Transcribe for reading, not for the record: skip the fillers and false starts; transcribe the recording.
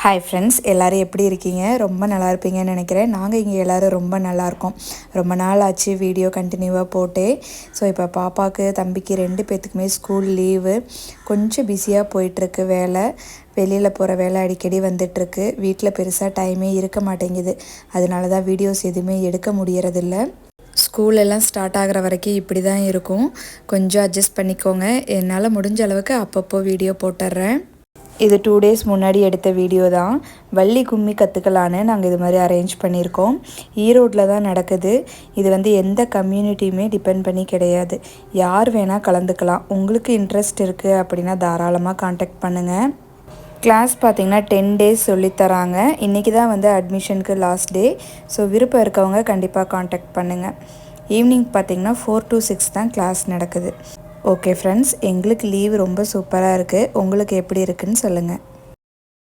Hi friends, எல்லோரும் எப்படி இருக்கீங்க? ரொம்ப நல்லா இருப்பீங்கன்னு நினைக்கிறேன். நாங்கள் இங்கே எல்லோரும் ரொம்ப நல்லாயிருக்கோம். ரொம்ப நாள் ஆச்சு வீடியோ கண்டினியூவாக போட்டே. ஸோ இப்போ பாப்பாவுக்கு தம்பிக்கு 2 பேர்த்துக்குமே ஸ்கூல் லீவு. கொஞ்சம் பிஸியாக போயிட்டுருக்கு வேலை. வெளியில் போகிற வேலை அடிக்கடி வந்துட்டுருக்கு. வீட்டில் பெருசாக டைமே இருக்க மாட்டேங்குது. அதனால தான் வீடியோஸ் எதுவுமே எடுக்க முடியறதில்ல. ஸ்கூலெல்லாம் ஸ்டார்ட் ஆகிற வரைக்கும் இப்படி தான் இருக்கும். கொஞ்சம் அட்ஜஸ்ட் பண்ணிக்கோங்க. என்னால் முடிஞ்ச அளவுக்கு அப்பப்போ வீடியோ போட்டுடுறேன். இது 2 டேஸ் முன்னாடி எடுத்த வீடியோ தான். வள்ளி கும்மி கற்றுக்கலான்னு நாங்கள் இது மாதிரி அரேஞ்ச் பண்ணியிருக்கோம். ஈரோட்டில் தான் நடக்குது. இது எந்த கம்யூனிட்டியுமே டிபெண்ட் பண்ணி கிடையாது. யார் வேணால் கலந்துக்கலாம். உங்களுக்கு இன்ட்ரெஸ்ட் இருக்குது அப்படின்னா தாராளமாக காண்டாக்ட் பண்ணுங்கள். கிளாஸ் பார்த்திங்கன்னா 10 டேஸ் சொல்லித்தராங்க. இன்றைக்கி தான் அட்மிஷனுக்கு லாஸ்ட் டே. ஸோ விருப்பம் இருக்கவங்க கண்டிப்பாக காண்டாக்ட் பண்ணுங்கள். ஈவினிங் பார்த்திங்கன்னா 4 to 6 தான் கிளாஸ் நடக்குது. ஓகே ஃப்ரெண்ட்ஸ், எங்களுக்கு லீவ் ரொம்ப சூப்பராக இருக்குது. உங்களுக்கு எப்படி இருக்குன்னு சொல்லுங்கள்.